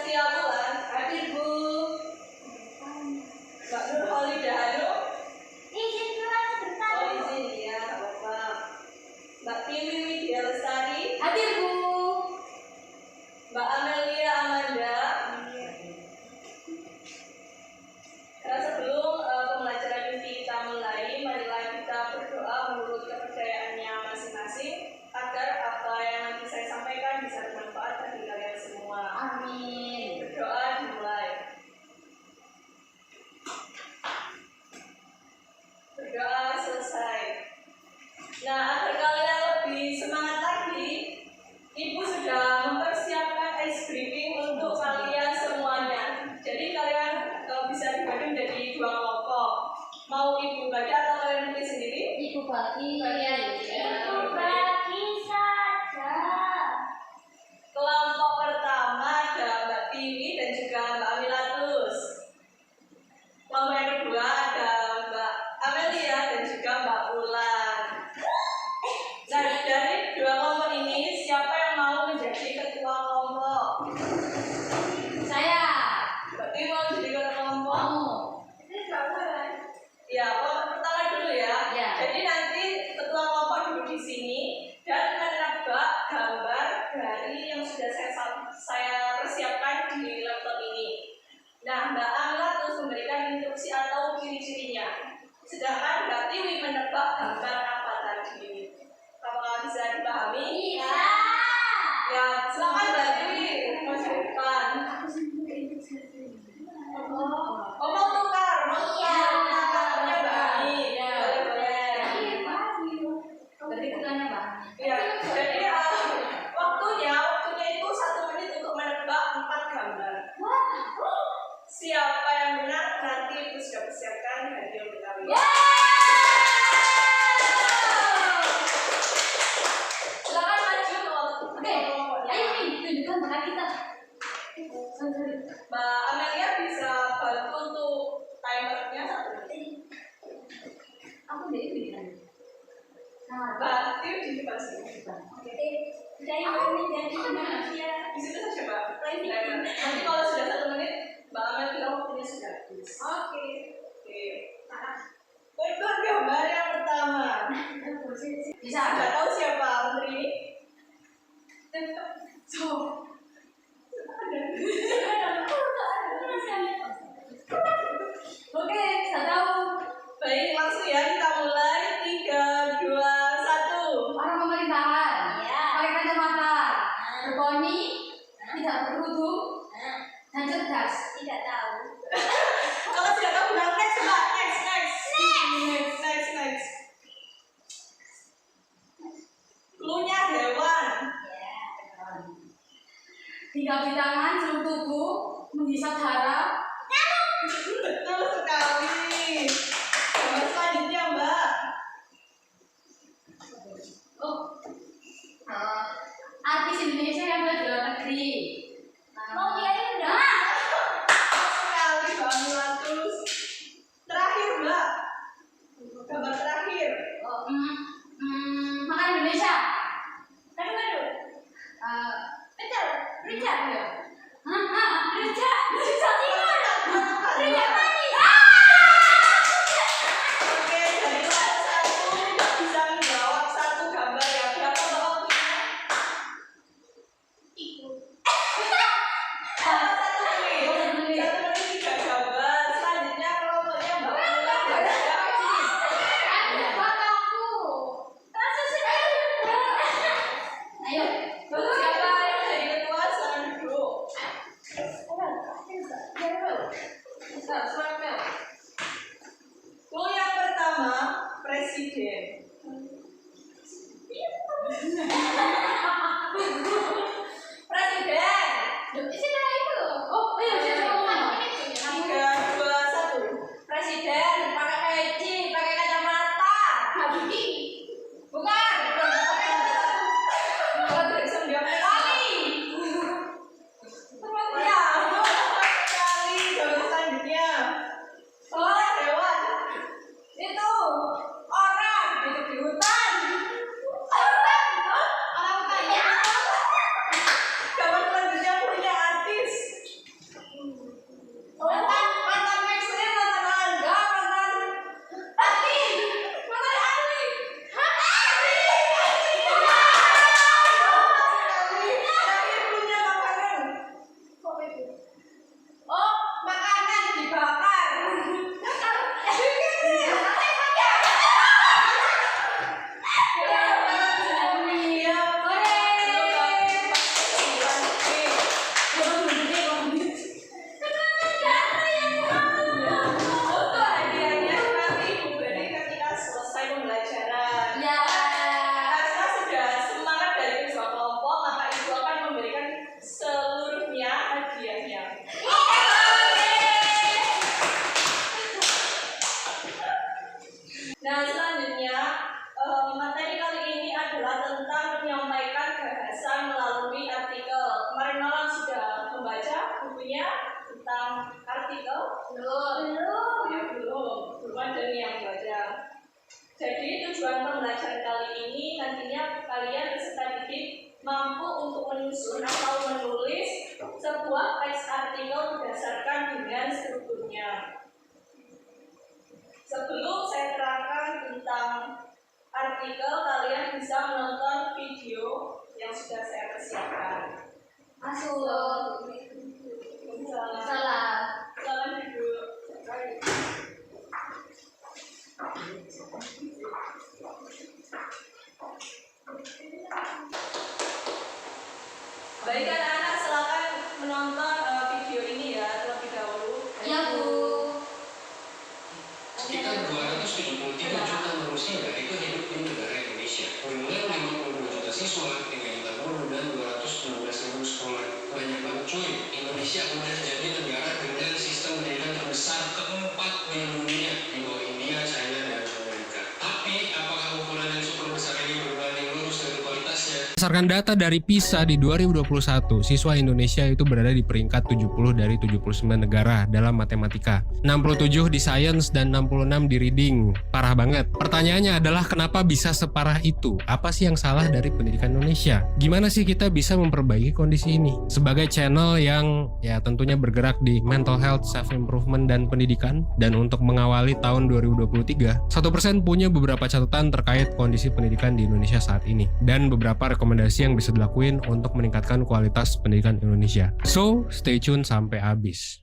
Sia Bulan, hadir Bu. Mbak Nur Holidah Hanum. Izin keluar sebentar. Oh izin ya, Bapak. Mbak Tiwi Widya Lestari. Hadir Bu. Mbak Amelia Amanda. Karena sebelum pembelajaran inti kita mulai, marilah kita berdoa menurut kepercayaannya masing-masing agar apa yang nanti saya sampaikan bisa bermanfaat bagi kalian semua. Amin. Berdoa dimulai. Berdoa selesai. Nah, agar kalian lebih semangat lagi, Ibu sudah mempersiapkan ice briefing untuk kalian semuanya. Jadi kalian bisa dibagi menjadi 2 kelompok. Mau Ibu bagi atau kalian pilih sendiri? Ibu bagi. Kalian Ibu bagi saja. Kelompok pertama ada Mbak Tiwi dan juga Mbak Amilatus. Kelompok yang kedua ada Mbak Amelia dan juga Mbak Ulan. Nah, dari 2 kelompok ini siapa yang mau menjadi ketua kelompok? Saya. Mbak Tiwi mau jadi ketua kelompok? Mau. Ya, kelompok pertama dulu ya. Ya. Jadi nanti ketua kelompok duduk di sini dan menebak gambar dari yang sudah saya persiapkan di laptop ini. Nah, Mbak Amla terus memberikan instruksi atau ciri-cirinya. Sedangkan Mbak Tiwi menebak gambar apa tadi. Apakah bisa dipahami? Bisa. Ya, silakan Mbak Tiwi maju ke depan. Oh, mau tukar? Iya. Tukarnya Mbak Ani. Ya. Boleh. Berarti ketuanya Mbak. Ya, jadi waktunya itu 1 menit untuk menebak 4 gambar. Siapa yang benar nanti Ibu sudah persiapkan hadiah untuk kalian. Silakan maju ke Oke, ayo nih tunjukkan bakat kita. Mbak Amelia bisa bantu untuk timernya 1 menit. Aku udah ini kan. Nah, Mbak Tiwi di depan sini. oke. Saya ini jadi manusia. Di situ saja Mbak. Nanti kalau sudah 1 menit, Mbak Amelia bilang waktunya sudah habis. Oke. Oke. Untuk gambar yang pertama. Bisa. Sudah tahu siapa menteri ini? Oke, saya tahu. Baik, langsung ya kita mulai. 3, 2, 1. Orang pemerintahan. Iya. Pakai kacamata. Berponi. Tidak berkerudung. Dan cerdas. Tidak tahu. Kalau tidak tahu bilang next Mbak. Next. Cluenya hewan. Tiga tangan seluruh tubuh menghisap darah. Betul sekali. Gambar selanjutnya Mbak. Artis Indonesia yang berada di luar negeri. Mau biarin udah. Sekali Mbak Amilatus. Terakhir Mbak. Gambar terakhir. Makan Indonesia. Aduh. Richard ya. Richard manis. Oke, dari kelas 1 tidak bisa menjawab 1 gambar ya. Berapa Mbak waktunya? Ikut. 1 menit. 1 menit 3 gambar. Selanjutnya kelompoknya Mbak Ulan dan Mbak Ani. Ayo. Siapa yang jadi ketua silakan duduk. Clue yang pertama, presiden. Presiden. 3, 2, 1. Presiden pakai peci, pakai kacamata. Bukan. Kalau tidak bisa menjawab sekali. Ya, sekali. Gambar selanjutnya. Oh, hewan. Itu orang hidup di hutan. Orang kaya. Gambar selanjutnya punya artis. videonya tentang artikel? Belum. Ya belum ada nih yang baca. Jadi tujuan pembelajaran kali ini nantinya kalian peserta didik mampu untuk menyusun atau menulis sebuah teks artikel berdasarkan dengan strukturnya. Sebelum saya terangkan tentang artikel, kalian bisa menonton video yang sudah saya persiapkan. Masuk. Salam. Salam duduk. Baik anak-anak, silakan menonton video ini ya terlebih dahulu. Iya, Bu. Sekitar 273 juta manusia itu hidup di negara Indonesia. Mulai 52 juta siswa, 3 juta guru, dan 216.000 sekolah. Banyak banget cuy. Indonesia udah jadi negara dengan sistem pendidikan terbesar keempat di dunia, di bawah India, China, dan Amerika. Tapi apakah ukuran yang super besar ini berbanding lurus dengan kualitasnya? Berdasarkan data dari PISA di 2021, siswa Indonesia itu berada di peringkat 70 dari 79 negara dalam matematika. 67 di sains dan 66 di reading. Parah banget. Pertanyaannya adalah kenapa bisa separah itu? Apa sih yang salah dari pendidikan Indonesia? Gimana sih kita bisa memperbaiki kondisi ini? Sebagai channel yang ya tentunya bergerak di mental health, self-improvement, dan pendidikan, dan untuk mengawali tahun 2023, 1% punya beberapa catatan terkait kondisi pendidikan di Indonesia saat ini, dan beberapa rekomendasi yang bisa dilakuin untuk meningkatkan kualitas pendidikan Indonesia. So, stay tune sampai habis.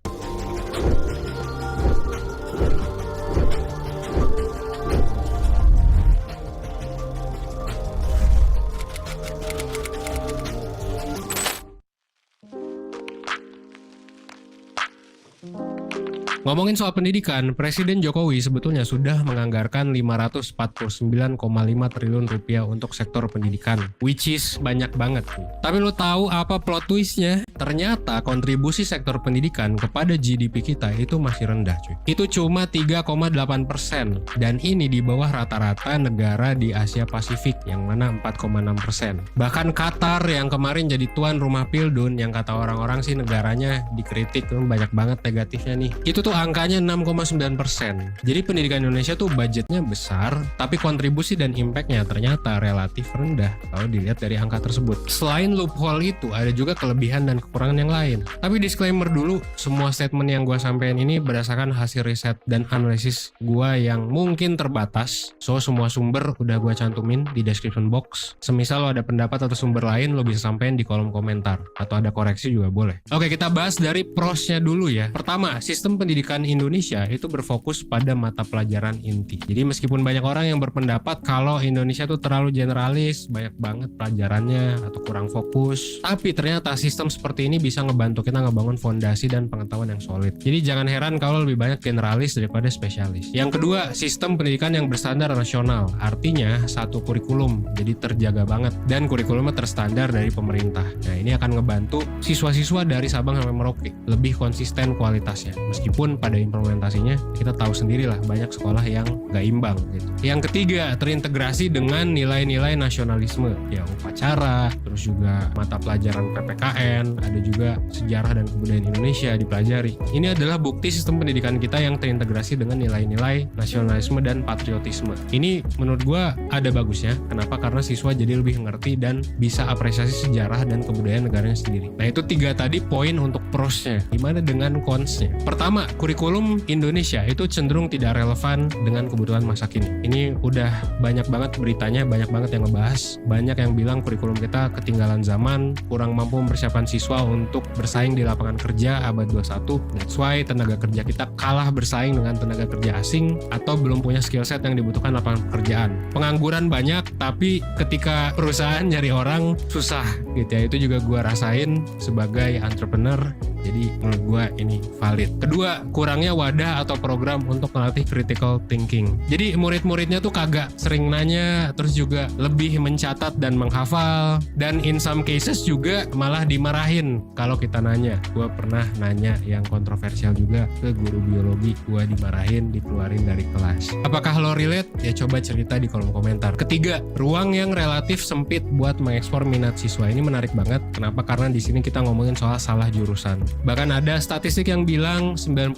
Ngomongin soal pendidikan, Presiden Jokowi sebetulnya sudah menganggarkan 549,5 triliun rupiah untuk sektor pendidikan, which is banyak banget. Tapi lo tahu apa plot twistnya? Ternyata kontribusi sektor pendidikan kepada GDP kita itu masih rendah cuy. Itu cuma 3,8%, dan ini di bawah rata-rata negara di Asia Pasifik yang mana 4,6%. Bahkan Qatar yang kemarin jadi tuan rumah Pildun, yang kata orang-orang sih negaranya dikritik banyak banget negatifnya nih, itu tuh angkanya 6,9%. Jadi pendidikan Indonesia tuh budgetnya besar, tapi kontribusi dan impactnya ternyata relatif rendah kalau dilihat dari angka tersebut. Selain loophole itu, ada juga kelebihan dan kekurangan yang lain. Tapi disclaimer dulu, semua statement yang gue sampaikan ini berdasarkan hasil riset dan analisis gue yang mungkin terbatas. So semua sumber udah gue cantumin di description box. Semisal lo ada pendapat atau sumber lain, lo bisa sampein di kolom komentar, atau ada koreksi juga boleh. Oke, kita bahas dari prosnya dulu ya. Pertama, sistem pendidikan Indonesia itu berfokus pada mata pelajaran inti. Jadi meskipun banyak orang yang berpendapat kalau Indonesia tuh terlalu generalis, banyak banget pelajarannya atau kurang fokus, tapi ternyata sistem seperti ini bisa ngebantu kita ngebangun fondasi dan pengetahuan yang solid. Jadi jangan heran kalau lebih banyak generalis daripada spesialis. Yang kedua, sistem pendidikan yang berstandar nasional. Artinya satu kurikulum, jadi terjaga banget, dan kurikulumnya terstandar dari pemerintah. Nah, ini akan ngebantu siswa-siswa dari Sabang sampai Merauke lebih konsisten kualitasnya. Meskipun pada implementasinya kita tahu sendirilah banyak sekolah yang gak imbang gitu. Yang ketiga, terintegrasi dengan nilai-nilai nasionalisme, ya upacara, terus juga mata pelajaran PPKN, ada juga sejarah dan kebudayaan Indonesia dipelajari. Ini adalah bukti sistem pendidikan kita yang terintegrasi dengan nilai-nilai nasionalisme dan patriotisme. Ini menurut gua ada bagusnya. Kenapa? Karena siswa jadi lebih ngerti dan bisa apresiasi sejarah dan kebudayaan negaranya sendiri. Nah, itu 3 tadi poin untuk prosnya. Gimana dengan consnya? Pertama, kurikulum Indonesia itu cenderung tidak relevan dengan kebutuhan masa kini. Ini udah banyak banget beritanya, banyak banget yang ngebahas. Banyak yang bilang kurikulum kita ketinggalan zaman, kurang mampu mempersiapkan siswa untuk bersaing di lapangan kerja abad 21. That's why tenaga kerja kita kalah bersaing dengan tenaga kerja asing atau belum punya skill set yang dibutuhkan lapangan pekerjaan. Pengangguran banyak, tapi ketika perusahaan nyari orang susah gitu ya. Itu juga gua rasain sebagai entrepreneur. Jadi menurut gua ini valid. Kedua, kurangnya wadah atau program untuk melatih critical thinking. Jadi murid-muridnya tuh kagak sering nanya, terus juga lebih mencatat dan menghafal, dan in some cases juga malah dimarahin kalau kita nanya. Gua pernah nanya yang kontroversial juga ke guru biologi, gua dimarahin, dikeluarin dari kelas. Apakah lo relate? Ya coba cerita di kolom komentar. Ketiga, ruang yang relatif sempit buat mengekspor minat siswa. Ini menarik banget. Kenapa? Karena di sini kita ngomongin soal salah jurusan. Bahkan ada statistik yang bilang 90%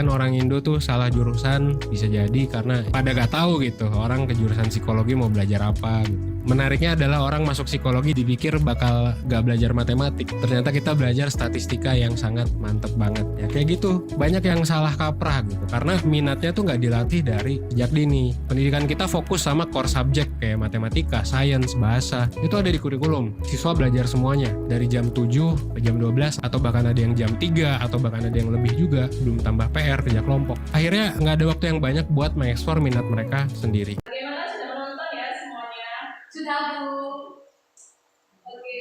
orang Indo tuh salah jurusan, bisa jadi karena pada gak tahu gitu orang ke jurusan psikologi mau belajar apa gitu. Menariknya adalah orang masuk psikologi dipikir bakal gak belajar matematik. Ternyata kita belajar statistika yang sangat mantep banget. Ya kayak gitu, banyak yang salah kaprah gitu. Karena minatnya tuh gak dilatih dari sejak dini. Pendidikan kita fokus sama core subject kayak matematika, sains, bahasa. Itu ada di kurikulum. Siswa belajar semuanya. Dari jam 7 ke jam 12 atau bahkan ada yang jam 3 atau bahkan ada yang lebih juga. Belum tambah PR, kerja kelompok. Akhirnya gak ada waktu yang banyak buat mengeksplor minat mereka sendiri. Bagaimana, sudah menonton ya semuanya? Sudah, Bu. Oke,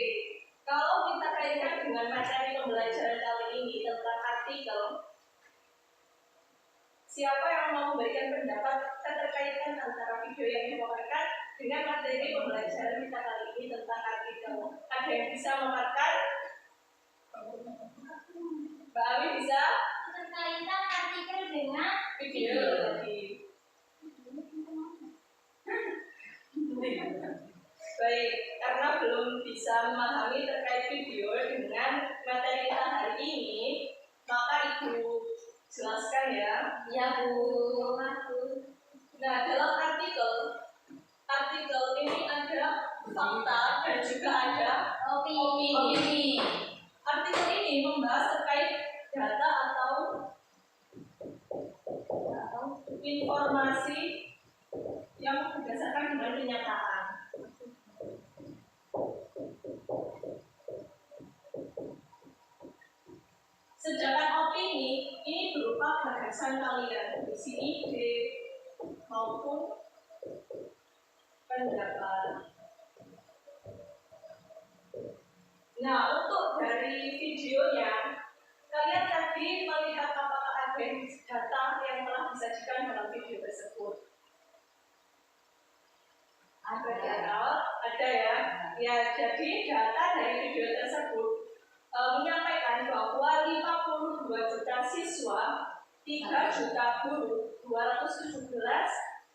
kalau kita kaitkan dengan materi pembelajaran kali ini tentang artikel, siapa yang mau memberikan pendapat keterkaitan antara video yang dipaparkan dengan materi pembelajaran kita kali ini tentang artikel? Ada yang bisa memaparkan? Mbak Ami bisa? Keterkaitan artikel dengan Video tadi. Baik, karena belum bisa memahami terkait video dengan materi kita hari ini, maka Ibu jelaskan ya. ya, Bu. Nah, dalam artikel ini ada fakta dan juga ada opini. Artikel ini membahas terkait data atau informasi yang berdasarkan dengan kenyataan. Sedangkan opini ini berupa gagasan kalian, berisi ide maupun pendapat. Nah, untuk dari videonya, kalian tadi melihat apakah ada data yang telah disajikan dalam video tersebut? Ada ya. Ya, jadi data dari video tersebut menyampaikan bahwa 52 juta siswa, 3 juta guru, 217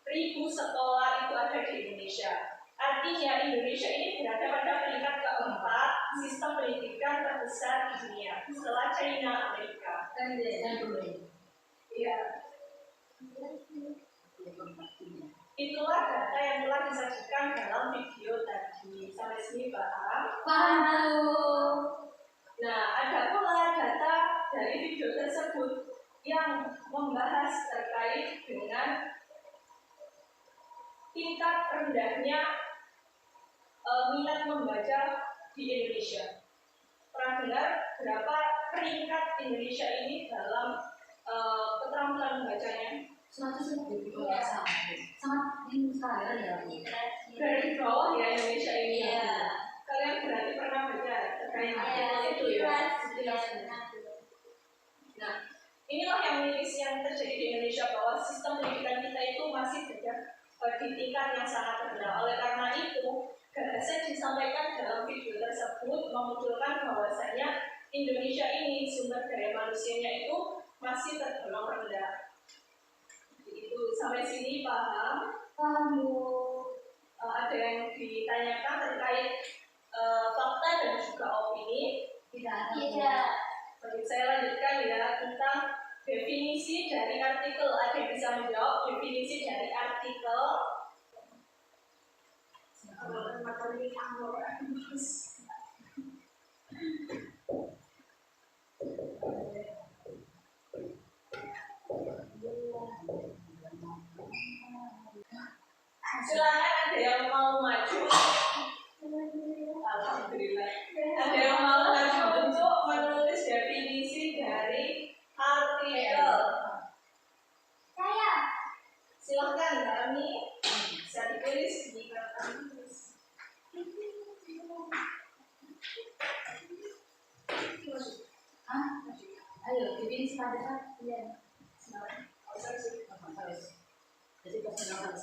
ribu sekolah itu ada di Indonesia. Artinya Indonesia ini berada pada peringkat keempat sistem pendidikan terbesar di dunia setelah China, Amerika. Iya. Itulah data yang telah disajikan dalam video tadi. Sampai sini paham? Paham, Bu. Nah, ada pula data dari video tersebut yang membahas terkait dengan tingkat rendahnya minat membaca di Indonesia. Pernah dengar berapa peringkat Indonesia ini dalam keterampilan membacanya? 100 ribu. Sangat tinggi sekali ya, Bu. Dari bawah ya Indonesia ini. Iya. Kalian berarti pernah baca terkait artikel itu ya? Nah, inilah yang miris yang terjadi di Indonesia, bahwa sistem pendidikan kita itu masih berada di tingkat yang sangat rendah. Oleh karena itu, gagasan disampaikan dalam video tersebut memunculkan bahwasanya Indonesia ini sumber daya manusianya itu masih tergolong rendah. Itu sampai sini paham? Paham, Bu. Ada yang ditanyakan terkait fakta dan juga opini? Tidak. Baik, saya lanjutkan ya tentang definisi dari artikel. Ada yang bisa menjawab definisi dari artikel? Silakan, ada yang mau maju? Alhamdulillah. Ada yang mau maju untuk menulis definisi dari artikel? Saya. Silakan, Mbak Ami. Bisa ditulis di kertas. Ayo, definisi pada iya. Jadi personal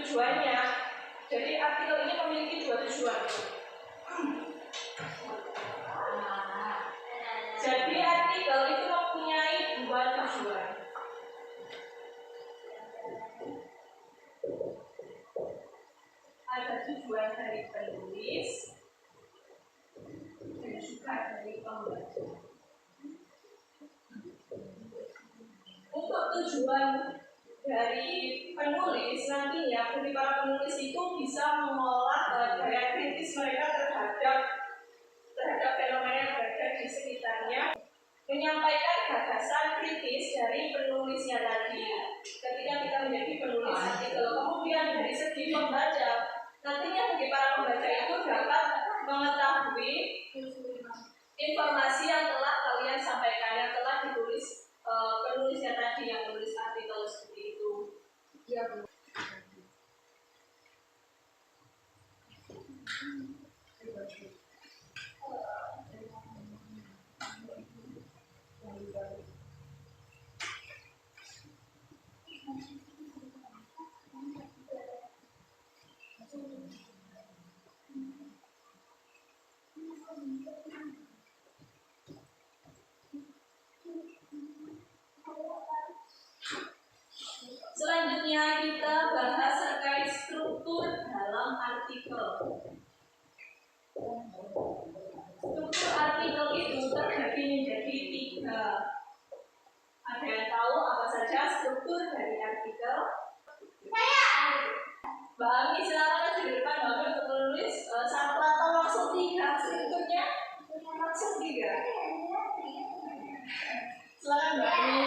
tujuannya. Jadi artikel ini memiliki dua tujuan. Jadi artikel itu mempunyai dua tujuan. Ada tujuan dari penulis dan juga dari pembaca. Untuk tujuan dari penulis nantinya, bagi para penulis itu bisa mengolah daya kritis mereka terhadap fenomena yang berada di sekitarnya, menyampaikan gagasan kritis dari penulisnya tadi. Ketika kita menjadi penulis artikel, kemudian dari segi pembaca, nantinya bagi para pembaca itu dapat mengetahui informasi yang telah kalian sampaikan, yang telah ditulis penulisnya tadi, yang menulis artikel seperti itu. Ya, Bu. Selanjutnya kita bahas terkait struktur dalam artikel. Struktur artikel itu terbagi menjadi 3. Ada yang tahu apa saja struktur dari artikel? Mbak Ami, silakan di depan Mbak Ami untuk menulis 1 atau langsung 3 strukturnya. Langsung 3. Silakan Mbak Ami.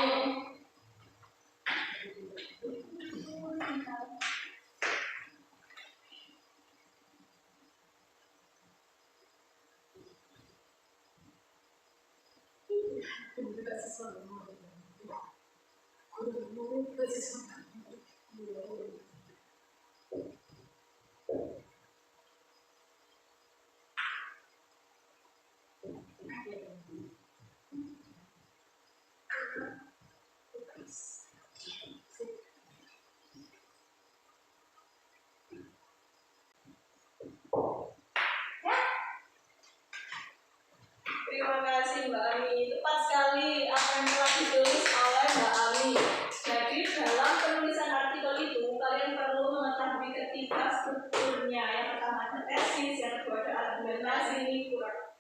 Terima kasih Mbak Ami. Tepat sekali apa yang telah ditulis oleh Mbak Ami. Jadi dalam penulisan artikel itu kalian perlu mengetahui ketiga strukturnya. Yang pertama ada tesis, yang kedua ada argumentasi, ini kurang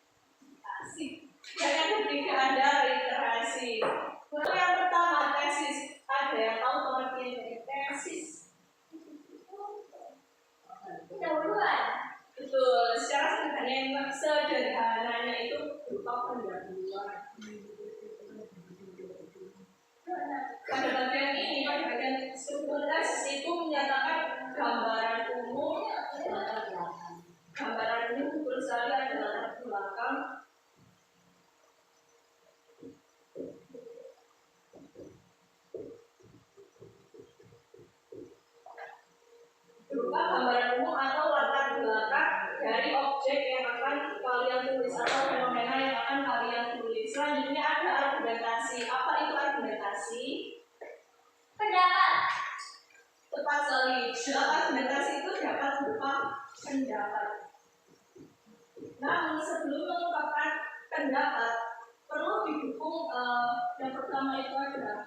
asik. Dan yang ketiga ada literasi. Untuk yang pertama tesis, ada yang tahu pengertian dari tesis? Pendahuluan. Betul, secara sederhananya itu berupa pendahuluan. Pada bagian ini, pada bagian struktur tesis itu menyatakan gambaran umum. Gambaran umum betul sekali ada latar belakang. Berupa gambaran umum atau latar belakang dari objek yang akan kalian tulis atau fenomena yang akan kalian tulis. Selanjutnya ada argumentasi. Apa itu argumentasi? Pendapat. Tepat sekali. Argumentasi itu dapat berupa pendapat. Namun sebelum mengungkapkan pendapat perlu didukung yang pertama itu adalah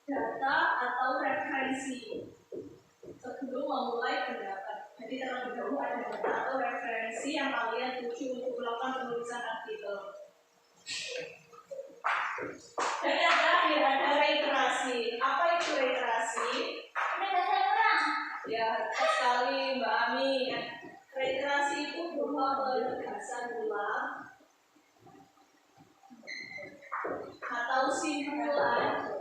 data atau referensi. Sebelum memulai pendapat, jadi terlebih dahulu ada data atau referensi yang kalian tuju untuk melakukan penulisan artikel. Dan yang terakhir ada reiterasi. Apa itu reiterasi? Penegasan ulang. Ya, tepat sekali Mbak Ami. Reiterasi itu berupa penegasan ulang atau simpulan.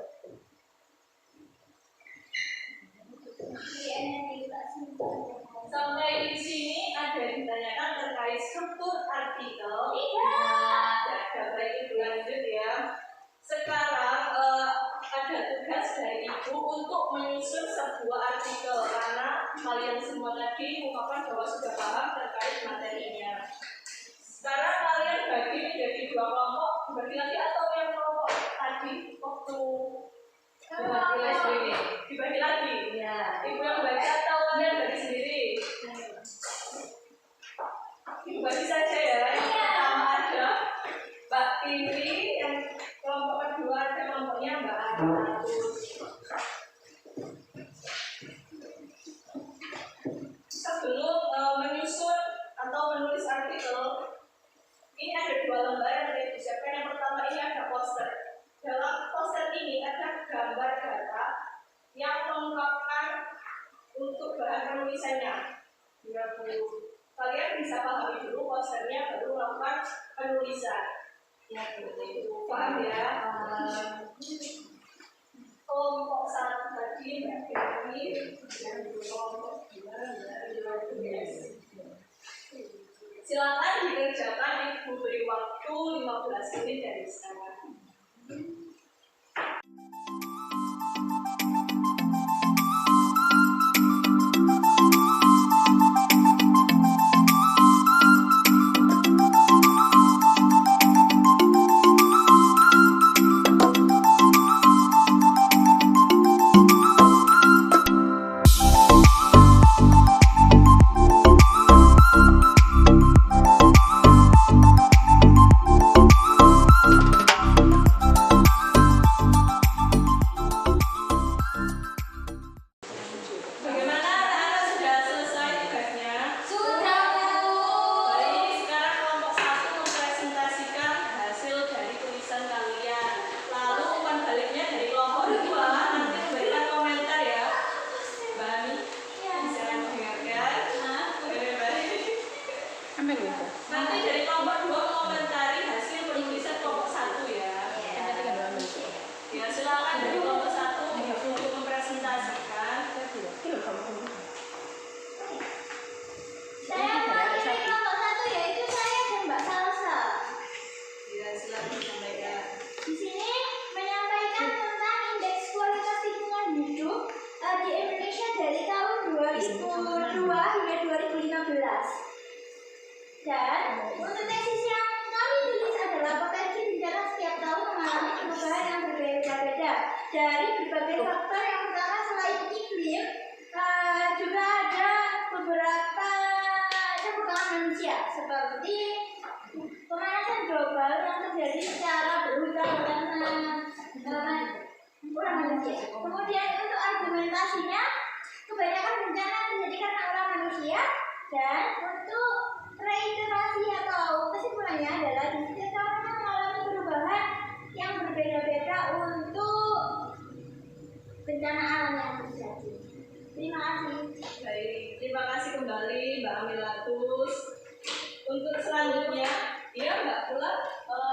Sampai di sini ada ditanyakan terkait struktur artikel. Tidak. Baik, Ibu lanjut ya. Sekarang ada tugas dari Ibu untuk menyusun sebuah artikel karena kalian semua tadi mengungkapkan bahwa sudah paham terkait materinya. Sekarang kalian bagi menjadi 2 kelompok, bagi lagi atau yang kelompok tadi waktu dibagi lagi. Ya. Ibu yang baca atau Tiwi, yang kelompok kedua ada kelompoknya Mbak Aratus. Sebelum menyusun atau menulis artikel, ini ada 2 lembar yang perlu disiapkan. Yang pertama ini ada poster. Dalam poster ini ada gambar data yang mengungkapkan untuk bahan penulisannya. Kalian bisa pahami dulu posternya baru melakukan penulisan. Ya, itu paham ya. Kelompok 1 tadi Mbak Dewi, dan kelompok 2 Mbak Dewi. Silakan dikerjakan, Ibu beri waktu 15 menit dari sekarang. Bagaimana anak-anak sudah selesai tugasnya? Sudah, Bu. Baik, sekarang kelompok 1 mempresentasikan hasil dari tulisan kalian. Lalu umpan baliknya dari kelompok 2 nanti memberikan komentar ya. Mbak Ami, bisa mendengarkan? Baik. Nanti dari kelompok 2 mengomentari hasil penulisan kelompok 1 ya. Ya, silakan dari kelompok 1 untuk mempresentasikan. Saya mewakili kelompok 1 yaitu saya dan Mbak Salsa. Ya, silakan disampaikan. Di sini menyampaikan tentang indeks kualitas lingkungan hidup di Indonesia dari tahun 2002 hingga 2015. Dan untuk tesis yang kami tulis adalah potensi bencana setiap tahun mengalami perubahan yang berbeda-beda dari berbagai faktor. Yang pertama selain iklim, juga ada beberapa campur manusia seperti pemanasan global yang terjadi secara berulang-ulang manusia. Kemudian untuk argumentasinya, kebanyakan bencana terjadi karena ulah manusia. Dan untuk reiterasi atau kesimpulannya adalah di setiap tahun mengalami perubahan yang berbeda-beda untuk bencana alam yang terjadi. Terima kasih. Baik, terima kasih kembali Mbak Amilatus. Untuk selanjutnya, iya Mbak Ula,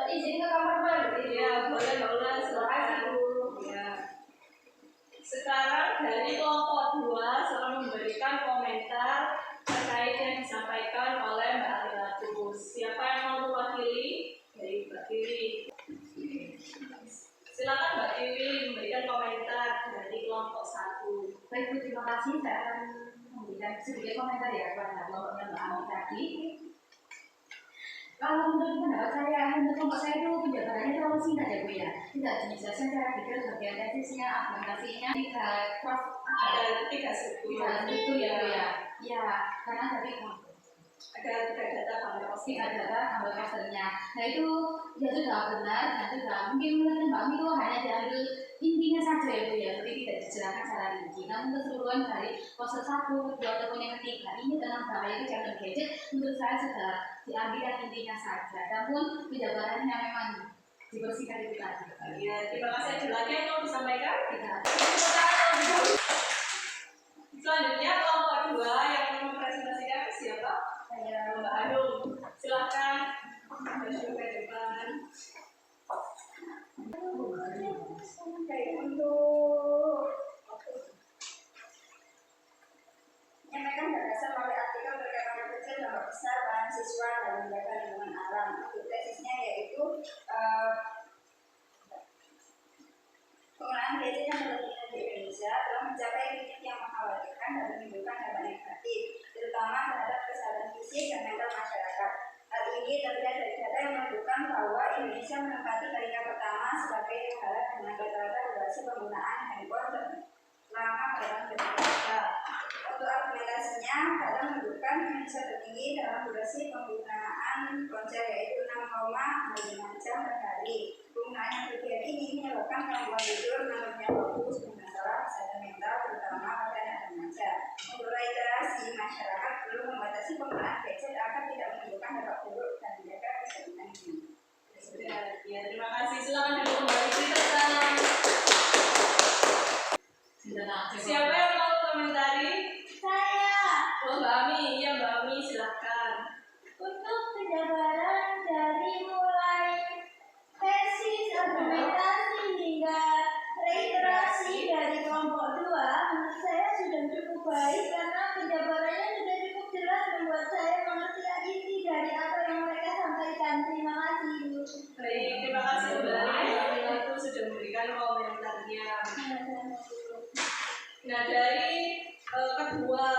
izin ke kamar baru. Iya, boleh Mbak Ula, silakan. Ya. Sekarang dari kelompok 2 selalu memberikan komentar terkait yang disampaikan oleh Mbak Amilatus. Siapa yang mau mewakili? Dari Mbak Tiwi. Silakan Mbak Tiwi memberikan komentar dari kelompok 1. Baik Bu, terima kasih. Saya akan memberikan sedikit komentar ya kepada kelompoknya Mbak Ami tadi. Kalau menurut pendapat saya, menurut kelompok saya itu penjabarannya terlalu singkat ya Bu ya. Tidak dijelaskan secara detail bagian tesisnya, argumentasinya, Ada 3 suku. itu ya Bu ya. Ya, karena tadi Ada 3 data gambar posting ada gambar posternya. Nah itu ya sudah benar dan sudah mungkin menurut Mbak Ami itu hanya diambil intinya saja ya Bu ya, tapi tidak dijelaskan secara rinci. Namun keseluruhan dari poster 1, 2 ataupun yang ketiga ini tentang bahaya kejahatan gadget menurut saya sudah diambil intinya saja. Namun penjabarannya memang dibersihkan itu tadi. Ya, terima kasih. Ada lagi yang mau disampaikan? Tidak. Selanjutnya kelompok 2 yang mempresentasikan siapa? Saya Mbak Anung. Silakan maju ke depan. Baik, untuk menyampaikan gagasan melalui artikel berkaitan kecil dampak besar peran siswa dalam menjaga lingkungan alam. Untuk tesisnya yaitu penggunaan gadget yang berlebihan di Indonesia telah mencapai titik yang mengkhawatirkan dan menimbulkan dampak negatif, terutama terhadap kesehatan fisik dan mental masyarakat. Hal ini terlihat dari data yang menunjukkan bahwa Indonesia menempati peringkat pertama sebagai negara dengan rata-rata durasi penggunaan handphone selama dalam berpuasa. Untuk argumentasinya, data menunjukkan Indonesia tertinggi dalam durasi penggunaan ponsel yaitu 6,5 jam per Ya, terima kasih. Silakan duduk kembali disertai. Siapa yang mau komentari? Saya. Oh, Mbak Ami. Iya, Mbak Ami, silakan. Untuk penjabaran dari mulai tesis, argumentasi hingga reiterasi dari kelompok 2 menurut saya sudah cukup baik karena penjabarannya sudah cukup jelas membuat saya mengerti inti dari apa yang mereka sampaikan. Terima kasih. Baik, terima kasih kembali. Mbak Ami itu sudah memberikan komentarnya. Nah, dari kedua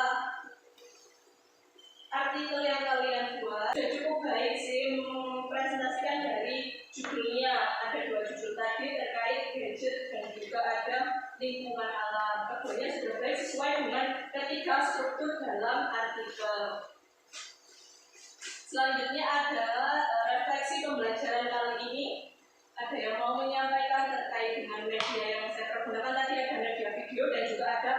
artikel yang kalian buat sudah cukup baik sih mempresentasikan dari judulnya. Ada 2 judul tadi terkait gadget dan juga ada lingkungan alam. Keduanya sudah baik sesuai dengan ketiga struktur dalam artikel. Selanjutnya ada refleksi pembelajaran kali ini. Ada yang mau menyampaikan terkait dengan media yang saya pergunakan tadi, ada media video dan juga ada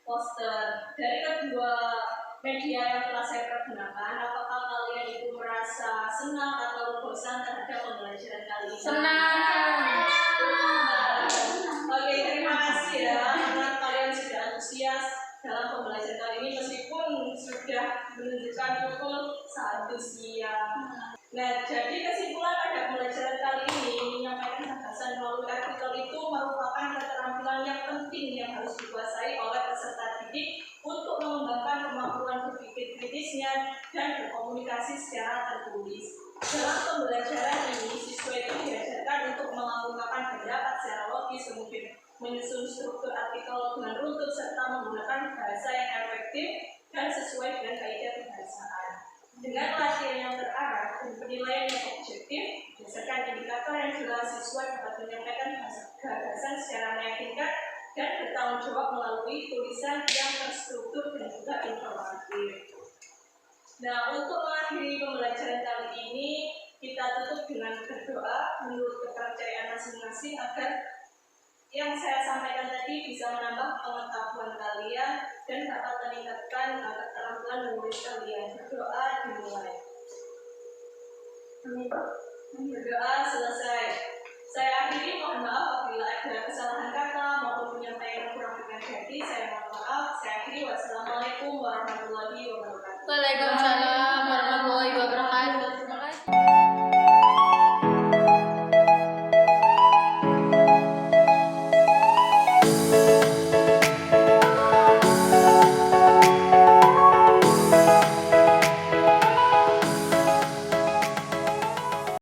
poster. Dari kedua media yang telah saya pergunakan, apakah kalian itu merasa senang atau bosan terhadap pembelajaran kali ini? Senang. Oke, terima kasih ya karena kalian sudah antusias dalam pembelajaran kali ini meskipun sudah menunjukkan pukul 1 siang. Nah, jadi kesimpulan pada pembelajaran kali ini menyampaikan gagasan melalui artikel itu merupakan keterampilan yang penting yang harus dikuasai oleh peserta didik untuk mengembangkan kemampuan berpikir kritisnya dan berkomunikasi secara tertulis. Dalam pembelajaran ini, siswa itu diajarkan untuk mengungkapkan pendapat secara logis, kemudian menyusun struktur artikel dengan runtut serta menggunakan bahasa yang efektif dan sesuai dengan kaidah kebahasaan. Dengan latihan yang terarah dan penilaian yang objektif, berdasarkan indikator yang jelas, siswa dapat menyampaikan gagasan secara meyakinkan dan bertanggung jawab melalui tulisan yang terstruktur dan juga informatif. Nah, untuk mengakhiri pembelajaran kali ini, kita tutup dengan berdoa menurut kepercayaan masing-masing agar yang saya sampaikan tadi bisa menambah pengetahuan kalian dan dapat meningkatkan keterampilan menulis kalian. Berdoa dimulai. Berdoa selesai. Saya akhiri, mohon maaf apabila ada kesalahan kata maupun penyampaian yang kurang berkenan. Saya mohon maaf. Saya akhiri. Wassalamualaikum warahmatullahi wabarakatuh. Waalaikumsalam warahmatullahi wabarakatuh.